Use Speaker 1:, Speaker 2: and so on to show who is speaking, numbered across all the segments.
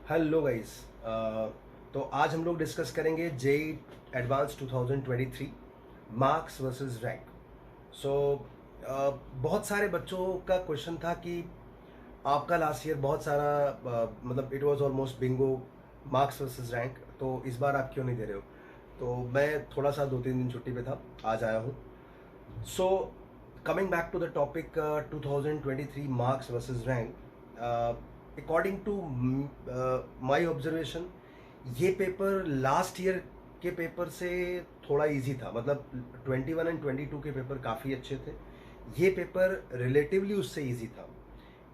Speaker 1: Hello guys. तो आज हम लोग डिस्कस करेंगे JEE advance 2023 marks versus rank. So बहुत सारे बच्चों का क्वेश्चन था कि आपका लास्ट ईयर बहुत सारा मतलब it was almost Bingo marks versus rank, तो इस बार आप क्यों नहीं दे रहे हो। तो मैं थोड़ा सा 2-3 दिन छुट्टी पे था, आज आया हूँ। So coming back to the topic 2023 marks versus rank, according to my observation ये पेपर लास्ट ईयर के पेपर से थोड़ा इजी था। मतलब 21 एंड 22 के पेपर काफ़ी अच्छे थे, ये पेपर रिलेटिवली उससे इजी था।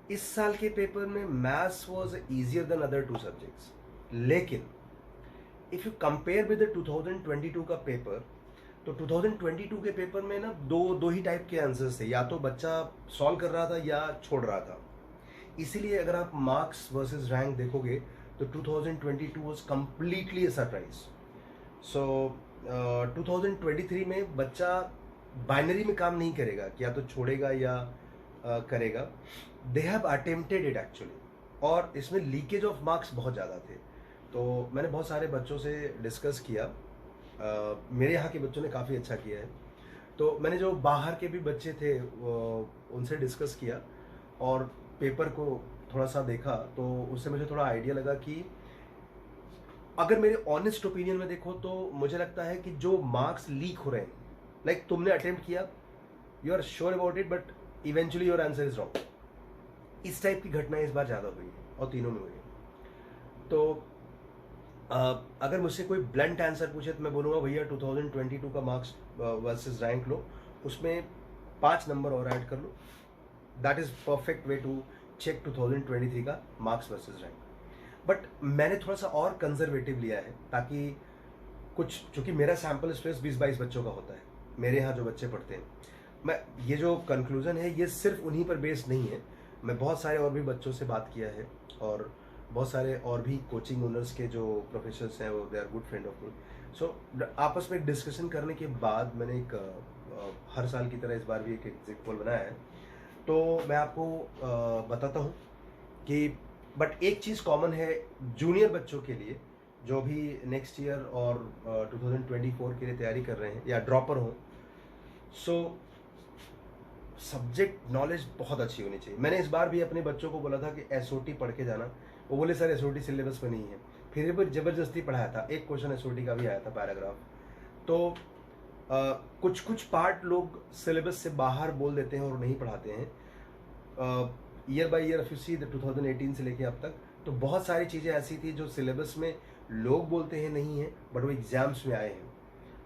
Speaker 1: इस साल के पेपर में maths was easier than other two subjects, लेकिन if you compare with the 2022 का पेपर, तो 2022 के पेपर में ना दो ही टाइप के आंसर्स थे, या तो बच्चा सॉल्व कर रहा था या छोड़ रहा था। इसीलिए अगर आप मार्क्स वर्सेस रैंक देखोगे तो 2022 वाज कंप्लीटली अ सरप्राइज। सो 2023 में बच्चा बाइनरी में काम नहीं करेगा कि या तो छोड़ेगा या करेगा। They have attempted it actually, और इसमें लीकेज ऑफ मार्क्स बहुत ज़्यादा थे। तो मैंने बहुत सारे बच्चों से डिस्कस किया। मेरे यहाँ के बच्चों ने काफ़ी अच्छा किया है, तो मैंने जो बाहर के भी बच्चे थे उनसे डिस्कस किया और पेपर को थोड़ा सा देखा, तो उससे मुझे थोड़ा आइडिया लगा कि अगर मेरे ऑनेस्ट ओपिनियन में देखो तो मुझे लगता है कि जो मार्क्स लीक हो रहे हैं, लाइक तुमने अटेम्प्ट किया, you are sure about it, but eventually your answer is wrong. इस टाइप की घटनाएं इस बार ज़्यादा हुई है और तीनों में हुई है। तो अगर मुझसे कोई ब्लंट आंसर पूछे तो मैं बोलूँगा भैया 2022 का मार्क्स वर्सेस रैंक लो, उसमें 5 नंबर और ऐड कर लो। That is perfect way to check 2023 का मार्क्स वर्सेस रैंक। बट मैंने थोड़ा सा और कंजर्वेटिव लिया है, ताकि कुछ, चूँकि मेरा सैम्पल स्पेस 20-22 बच्चों का होता है, मेरे यहाँ जो बच्चे पढ़ते हैं, मैं ये जो कंक्लूजन है ये सिर्फ उन्हीं पर बेस्ड नहीं है। मैं बहुत सारे और भी बच्चों से बात किया है, और बहुत सारे और भी कोचिंग ओनर्स के जो प्रोफेसर्स हैं वो they are good friend of me. So आपस में डिस्कशन करने के बाद मैंने एक हर साल की तरह इस बार भी एक एग्जिट पोल बनाया है। तो मैं आपको बताता हूँ कि बट एक चीज़ कॉमन है जूनियर बच्चों के लिए जो भी नेक्स्ट ईयर और 2024 के लिए तैयारी कर रहे हैं या ड्रॉपर हों। सो सब्जेक्ट नॉलेज बहुत अच्छी होनी चाहिए। मैंने इस बार भी अपने बच्चों को बोला था कि एसओटी पढ़ के जाना, वो बोले सर एसओटी सिलेबस में नहीं है, फिर भी ज़बरदस्ती पढ़ाया था। एक क्वेश्चन एसओटी का भी आया था, पैराग्राफ। तो कुछ कुछ पार्ट लोग सिलेबस से बाहर बोल देते हैं और नहीं पढ़ाते हैं। Year by year if you see 2018 से लेके अब तक, तो बहुत सारी चीज़ें ऐसी थी जो सिलेबस में लोग बोलते हैं नहीं है, बट वो एग्जाम्स में आए हैं।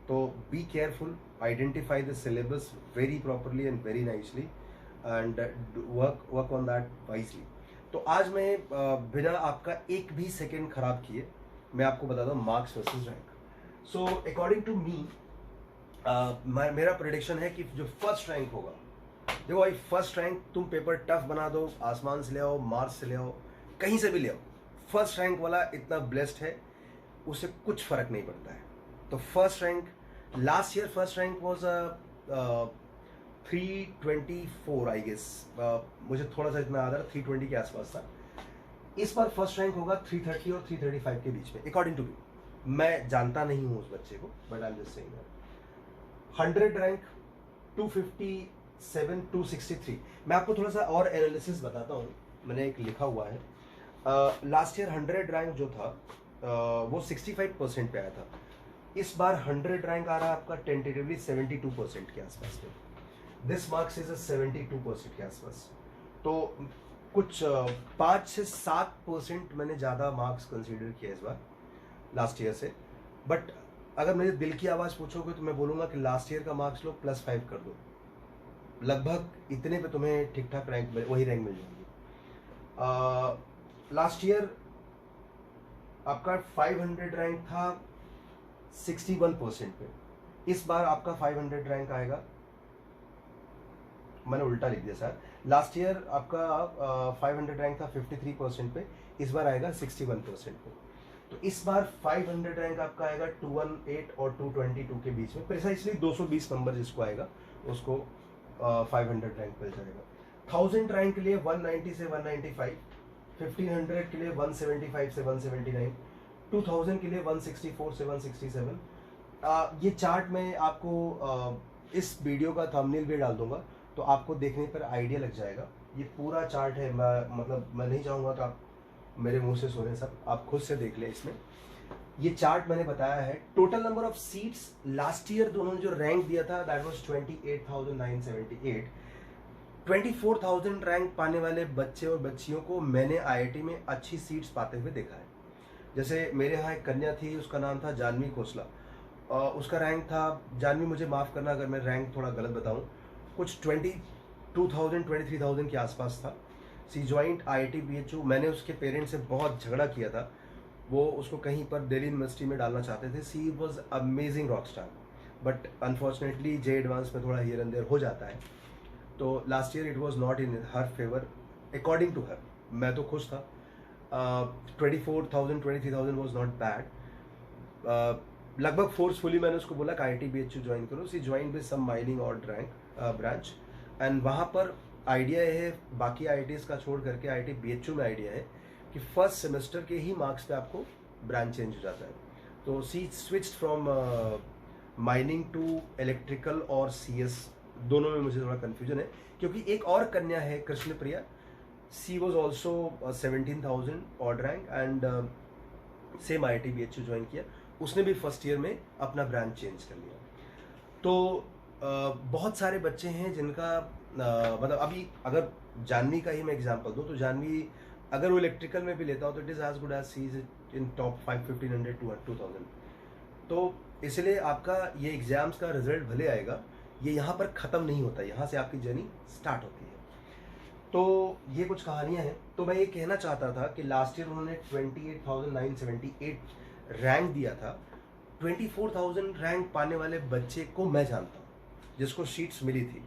Speaker 1: तो be careful, identify the syllabus very properly and very nicely, and work on that wisely. तो आज मैं बिना आपका एक भी सेकेंड खराब किए मैं आपको बताता हूँ marks versus rank. So according to me, मेरा प्रेडिक्शन है कि जो फर्स्ट रैंक होगा, देखो भाई, फर्स्ट रैंक तुम पेपर टफ बना दो, आसमान से ले आओ, मार्स से ले आओ, कहीं से भी ले आओ, फर्स्ट रैंक वाला इतना ब्लेस्ड है, उसे कुछ फर्क नहीं पड़ता है। तो first rank, last year first rank was 324 I guess, मुझे थोड़ा सा इतना याद आ रहा, 320 के आसपास था। इस बार फर्स्ट रैंक होगा 330 और 335 के बीच में, अकॉर्डिंग टू मी। मैं जानता नहीं हूँ उस बच्चे को, but I am just saying that. 100 rank 257 263। मैं आपको थोड़ा सा और एनालिसिस बताता हूँ, मैंने एक लिखा हुआ है। लास्ट ईयर 100 रैंक जो था वो 65% पे आया था। इस बार 100 रैंक आ रहा है आपका टेंटेटिवली 72% के आसपास में। दिस मार्क्स इज 72% के आसपास। तो कुछ 5 से 7% मैंने ज़्यादा मार्क्स कंसीडर किया इस बार लास्ट ईयर से। बट अगर मेरे दिल की आवाज़ पूछोगे तो मैं बोलूँगा कि लास्ट ईयर का मार्क्स लो +5 कर दो, लगभग इतने पे तुम्हें ठीक ठाक रैंक, वही रैंक मिल जाएगी। लास्ट ईयर आपका 500 रैंक था 61% पे, इस बार आपका 500 रैंक आएगा, मैंने उल्टा लिख दिया सर। लास्ट ईयर आपका 500 रैंक था 53% पे, इस बार आएगा 61% पे। तो इस बार 500 रैंक आपका आएगा 218 और 222 के बीच में, प्रिसाइसली 220 नंबर जिसको आएगा उसको 500 रैंक मिल जाएगा। 1000 रैंक के लिए 190 से 195, 1500 के लिए 175 से 179, 2000 के लिए 164 से 167। ये चार्ट मैं आपको इस वीडियो का थंबनेल भी डाल दूंगा, तो आपको देखने पर आइडिया लग जाएगा। ये पूरा चार्ट है, मैं नहीं चाहूँगा कि आप मेरे मुंह से सुने सब, आप खुद से देख लें। इसमें ये चार्ट मैंने बताया है। Total number of seats last year दोनों ने जो रैंक दिया था दैट वाज 28,978। 24,000 रैंक पाने वाले बच्चे और बच्चियों को मैंने आईआईटी में अच्छी सीट्स पाते हुए देखा है। जैसे मेरे यहाँ एक कन्या थी, उसका नाम था जानवी खोसला। उसका रैंक था, जानवी मुझे माफ़ करना अगर मैं रैंक थोड़ा गलत बताऊँ, कुछ 23,000 के आसपास था। सी ज्वाइंट IIT BHU। मैंने उसके पेरेंट्स से बहुत झगड़ा किया था, वो उसको कहीं पर दिल्ली यूनिवर्सिटी में डालना चाहते थे। She was amazing rock star, but unfortunately J advance में थोड़ा हियर एंड देयर हो जाता है। तो last year it was not in her favour according to her. मैं तो खुश था। 24,000 23,000 वॉज नॉट बैड। लगभग फोर्सफुली मैंने उसको बोला कि IIT BHU ज्वाइन करो। She join with some mining और रैंक ब्रांच, एंड वहाँ पर आइडिया है, बाकी IITs का छोड़ करके IIT BHU में आइडिया है कि फर्स्ट सेमेस्टर के ही मार्क्स पे आपको ब्रांच चेंज हो जाता है। तो she switched from mining to electrical और CS, दोनों में मुझे थोड़ा कन्फ्यूजन है। क्योंकि एक और कन्या है Krishna Priya, she was also 17,000 odd rank and same IIT BHU join किया। उसने भी फर्स्ट ईयर में अपना ब्रांच चेंज कर लिया। तो बहुत सारे बच्चे हैं जिनका मतलब अभी अगर जानवी का ही मैं एग्जांपल दूं तो जानवी अगर वो इलेक्ट्रिकल में भी लेता हो तो it is as good as see is in top 1500 to 2000। तो इसलिए आपका ये एग्जाम्स का रिजल्ट भले आएगा, ये यहाँ पर ख़त्म नहीं होता, यहाँ से आपकी जर्नी स्टार्ट होती है। तो ये कुछ कहानियाँ हैं। तो मैं ये कहना चाहता था कि लास्ट ईयर उन्होंने 28,978 रैंक दिया था। 24,000 रैंक पाने वाले बच्चे को मैं जानता हूँ जिसको सीट्स मिली थी।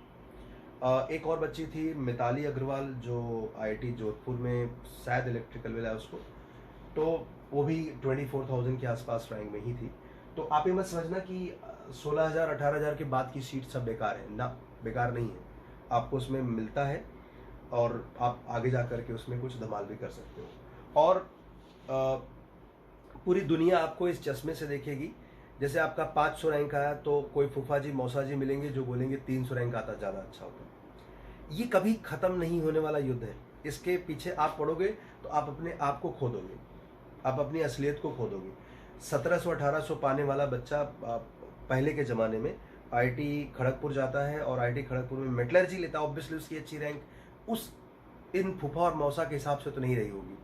Speaker 1: एक और बच्ची थी मिताली अग्रवाल जो IIT जोधपुर में शायद इलेक्ट्रिकल मिला उसको, तो वो भी 24,000 के आसपास रैंक में ही थी। तो आप ये मत समझना कि 16,000 18,000 के बाद की सीट सब बेकार है ना, बेकार नहीं है। आपको उसमें मिलता है और आप आगे जा कर के उसमें कुछ धमाल भी कर सकते हो। और पूरी दुनिया आपको इस चश्मे से देखेगी। जैसे आपका 500 रैंक आया तो कोई फूफा जी मौसा जी मिलेंगे जो बोलेंगे 300 रैंक आता ज़्यादा अच्छा होता है। ये कभी ख़त्म नहीं होने वाला युद्ध है। इसके पीछे आप पड़ोगे तो आप अपने आप को खो दोगे, आप अपनी असलियत को खो दोगे। 1700-1800 पाने वाला बच्चा पहले के ज़माने में IIT खड़गपुर जाता है और IIT खड़गपुर में मेटलर्जी लेता है। ऑब्वियसली उसकी अच्छी रैंक उस इन फूफा और मौसा के हिसाब से तो नहीं रही होगी।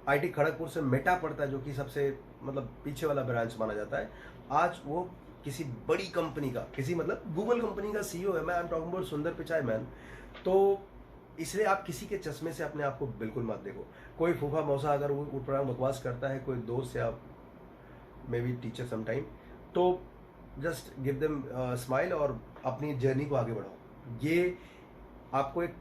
Speaker 1: IIT खड़गपुर से मेटा पड़ता है जो कि सबसे मतलब पीछे वाला ब्रांच माना जाता है। आज वो किसी बड़ी कंपनी का, किसी मतलब गूगल कंपनी का CEO है। मैं आई एम टॉकिंग अबाउट सुंदर पिचाई मैन। तो इसलिए आप किसी के चश्मे से अपने आप को बिल्कुल मत देखो। कोई फूफा मौसा अगर वो प्रोग्राम बकवास करता है, कोई दोस्त या मे बी टीचर समटाइम, तो जस्ट गिव देम स्माइल और अपनी जर्नी को आगे बढ़ाओ। ये आपको एक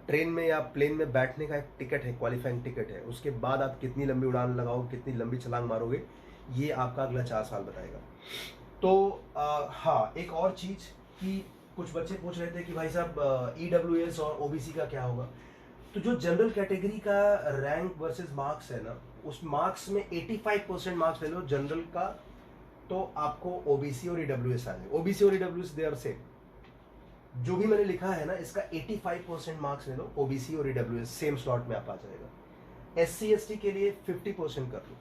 Speaker 1: ट्रेन में या प्लेन में बैठने का एक टिकट है, क्वालिफाइंग टिकट है। उसके बाद आप कितनी लंबी उड़ान लगाओ, कितनी लंबी छलांग मारोगे, ये आपका अगला 4 साल बताएगा। तो हाँ, एक और चीज़ कि कुछ बच्चे पूछ रहे थे कि भाई साहब EWS और OBC का क्या होगा। तो जो जनरल कैटेगरी का रैंक वर्सेस मार्क्स है ना, उस मार्क्स में 85% मार्क्स ले लो जनरल का, तो आपको OBC और EWS आ जाए। OBC और EWS दे आर सेम। जो भी मैंने लिखा है ना, इसका 85% मार्क्स ले लो, OBC और EWS सेम स्लॉट में आप आ जाएगा। SC ST के लिए 50% कर लो।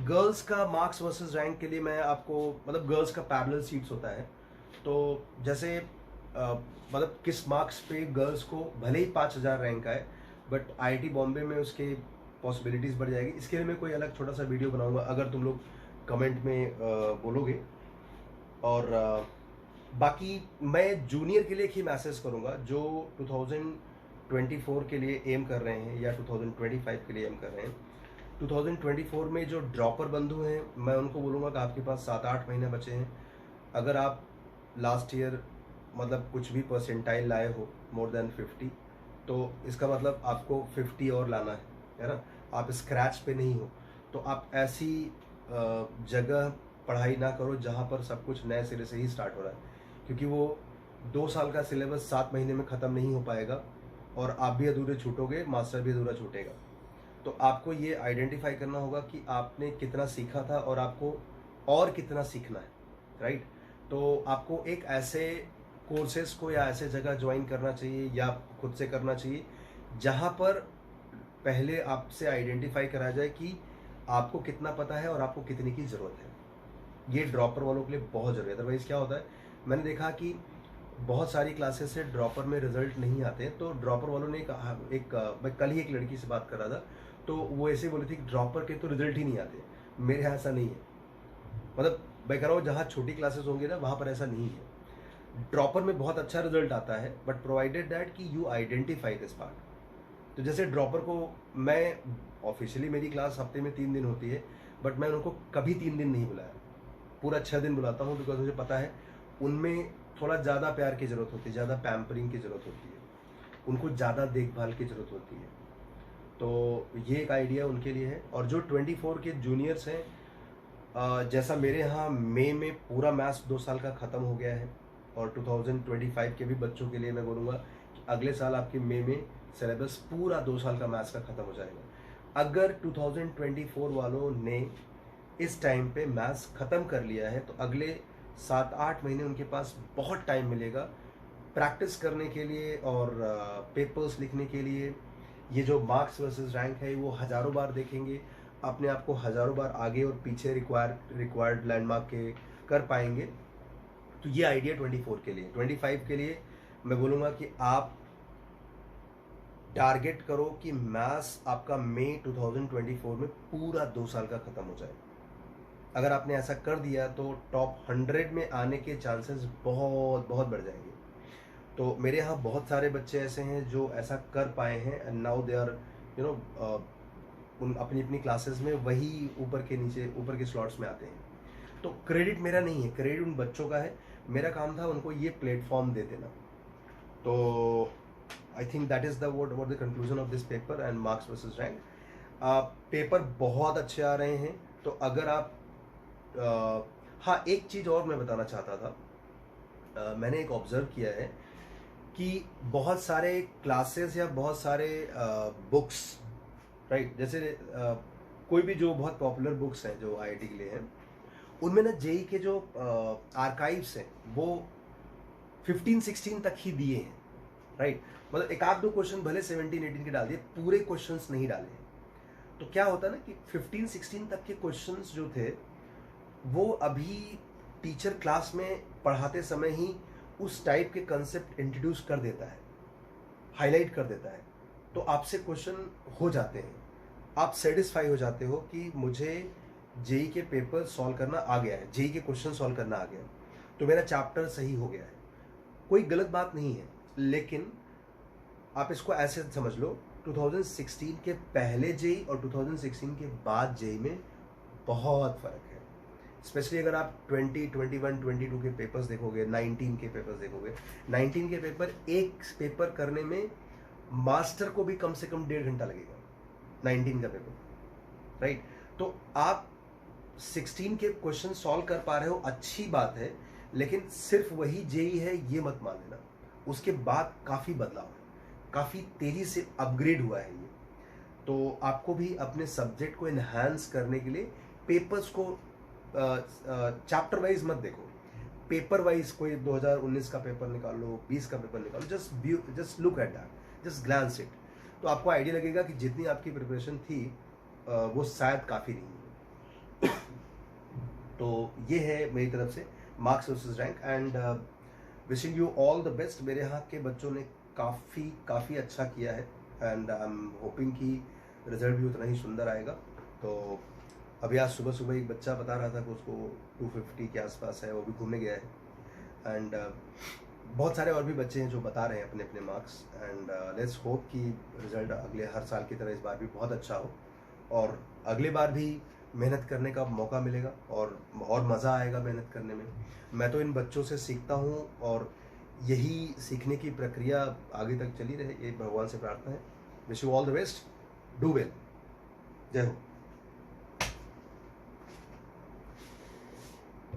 Speaker 1: गर्ल्स का मार्क्स वर्सेस रैंक के लिए मैं आपको मतलब गर्ल्स का पैरेलल सीट्स होता है। तो जैसे मतलब किस मार्क्स पे गर्ल्स को भले ही 5,000 रैंक आए, बट IIT बॉम्बे में उसके पॉसिबिलिटीज़ बढ़ जाएगी। इसके लिए मैं कोई अलग छोटा सा वीडियो बनाऊंगा अगर तुम लोग कमेंट में बोलोगे। और बाकी मैं जूनियर के लिए एक ही मैसेज करूंगा जो 2024 के लिए एम कर रहे हैं या 2025 के लिए एम कर रहे हैं। 2024 में जो ड्रॉपर बंधु हैं, मैं उनको बोलूँगा कि आपके पास 7-8 महीने बचे हैं। अगर आप लास्ट ईयर मतलब कुछ भी परसेंटाइल लाए हो मोर देन 50, तो इसका मतलब आपको 50 और लाना है ना। आप स्क्रैच पे नहीं हो, तो आप ऐसी जगह पढ़ाई ना करो जहाँ पर सब कुछ नए सिरे से ही स्टार्ट हो रहा है, क्योंकि वो 2 साल का सिलेबस 7 महीने में ख़त्म नहीं हो पाएगा और आप भी अधूरे छूटोगे, मास्टर भी अधूरा छूटेगा। तो आपको ये आइडेंटिफाई करना होगा कि आपने कितना सीखा था और आपको और कितना सीखना है, राइट। तो आपको एक ऐसे कोर्सेज को या ऐसे जगह ज्वाइन करना चाहिए या खुद से करना चाहिए जहाँ पर पहले आपसे आइडेंटिफाई करा जाए कि आपको कितना पता है और आपको कितने की ज़रूरत है। ये ड्रॉपर वालों के लिए बहुत ज़रूरी है। अदरवाइज़ क्या होता है, मैंने देखा कि बहुत सारी क्लासेस से ड्रॉपर में रिजल्ट नहीं आते। तो ड्रॉपर वालों ने मैं कल ही एक लड़की से बात कर रहा था, तो वो ऐसे बोली थी कि ड्रॉपर के तो रिजल्ट ही नहीं आते। मेरे यहाँ ऐसा नहीं है। मतलब मैं कह रहा हूँ जहाँ छोटी क्लासेस होंगी ना, वहाँ पर ऐसा नहीं है। ड्रॉपर में बहुत अच्छा रिजल्ट आता है, बट प्रोवाइडेड दैट कि यू आइडेंटिफाई दिस पार्ट। तो जैसे ड्रॉपर को मैं ऑफिशियली मेरी क्लास हफ्ते में 3 दिन होती है, बट मैं उनको कभी 3 दिन नहीं बुलाया, पूरा 6 दिन बुलाता हूँ। बिकॉज मुझे पता है उनमें थोड़ा ज़्यादा प्यार की ज़रूरत होती है, ज़्यादा पैम्परिंग की ज़रूरत होती है, उनको ज़्यादा देखभाल की ज़रूरत होती है। तो ये एक आइडिया उनके लिए है। और जो 24 के जूनियर्स हैं, जैसा मेरे यहाँ मई में पूरा मैथ्स 2 साल का ख़त्म हो गया है, और 2025 के भी बच्चों के लिए मैं बोलूँगा कि अगले साल आपके मई में सिलेबस पूरा 2 साल का मैथ्स का ख़त्म हो जाएगा। अगर 2024 वालों ने इस टाइम पे मैथ्स ख़त्म कर लिया है, तो अगले 7-8 महीने उनके पास बहुत टाइम मिलेगा प्रैक्टिस करने के लिए और पेपर्स लिखने के लिए। ये जो मार्क्स वर्सेस रैंक है, वो हज़ारों बार देखेंगे, अपने आप को हज़ारों बार आगे और पीछे रिक्वायर्ड लैंडमार्क के कर पाएंगे। तो ये आइडिया 24 के लिए। 25 के लिए मैं बोलूँगा कि आप टारगेट करो कि मैथ्स आपका मई 2024 में पूरा 2 साल का ख़त्म हो जाए। अगर आपने ऐसा कर दिया तो टॉप 100 में आने के चांसेस बहुत बहुत बढ़ जाएंगे। तो मेरे यहाँ बहुत सारे बच्चे ऐसे हैं जो ऐसा कर पाए हैं, एंड नाउ दे आर उन अपनी अपनी क्लासेस में वही ऊपर के स्लॉट्स में आते हैं। तो क्रेडिट मेरा नहीं है, क्रेडिट उन बच्चों का है। मेरा काम था उनको ये प्लेटफॉर्म दे देना। तो I think that is the conclusion of this paper and marks versus rank. Paper बहुत अच्छे आ रहे हैं। तो अगर आप हाँ, एक चीज़ और मैं बताना चाहता था। मैंने एक ऑब्जर्व किया है कि बहुत सारे क्लासेस या बहुत सारे बुक्स, राइट, जैसे कोई भी जो बहुत पॉपुलर बुक्स हैं जो आईआईटी के लिए हैं, उनमें ना जेई के जो आर्काइव्स हैं वो 15-16 तक ही दिए हैं, राइट। मतलब एक आध दो क्वेश्चन भले 17-18 के डाल दिए, पूरे क्वेश्चंस नहीं डाले हैं। तो क्या होता है ना कि 15-16 तक के क्वेश्चंस जो थे वो अभी टीचर क्लास में पढ़ाते समय ही उस टाइप के कंसेप्ट इंट्रोड्यूस कर देता है, हाईलाइट कर देता है। तो आपसे क्वेश्चन हो जाते हैं, आप सेटिस्फाई हो जाते हो कि मुझे जेई के पेपर सॉल्व करना आ गया है, जेई के क्वेश्चन सॉल्व करना आ गया है, तो मेरा चैप्टर सही हो गया है। कोई गलत बात नहीं है, लेकिन आप इसको ऐसे समझ लो, 2016 के पहले जेई और 2016 के बाद जेई में बहुत फ़र्क है। स्पेशली अगर आप 20, 21, 22 के पेपर्स देखोगे, 19 के पेपर्स देखोगे, 19 के पेपर, एक पेपर करने में मास्टर को भी कम से कम 1.5 घंटा लगेगा 19 का पेपर, राइट। तो आप 16 के क्वेश्चन सॉल्व कर पा रहे हो, अच्छी बात है, लेकिन सिर्फ वही जेई है ये मत मान लेना। उसके बाद काफ़ी बदलाव है, काफ़ी तेज़ी से अपग्रेड हुआ है ये। तो आपको भी अपने सब्जेक्ट को इन्हांस करने के लिए पेपर्स को चैप्टर वाइज मत देखो, पेपर वाइज कोई 2019 का पेपर निकालो, 20 का पेपर निकालो, just look at that, just glance it. तो आपको आइडिया लगेगा कि जितनी आपकी प्रिपरेशन थी वो शायद काफ़ी नहीं है। तो ये है मेरी तरफ से marks versus rank, and wishing you all the best. मेरे यहाँ के बच्चों ने काफ़ी अच्छा किया है, एंड आई एम होपिंग कि रिजल्ट भी उतना ही सुंदर आएगा। तो अभी आज सुबह सुबह एक बच्चा बता रहा था कि उसको 250 के आसपास है, वो भी घूमने गया है। एंड बहुत सारे और भी बच्चे हैं जो बता रहे हैं अपने अपने मार्क्स, एंड लेट्स होप कि रिजल्ट अगले हर साल की तरह इस बार भी बहुत अच्छा हो, और अगले बार भी मेहनत करने का मौका मिलेगा और मज़ा आएगा मेहनत करने में। मैं तो इन बच्चों से सीखता हूँ, और यही सीखने की प्रक्रिया आगे तक चली रहे, ये भगवान से प्रार्थना है। Wish you all the best, do well, जय हो।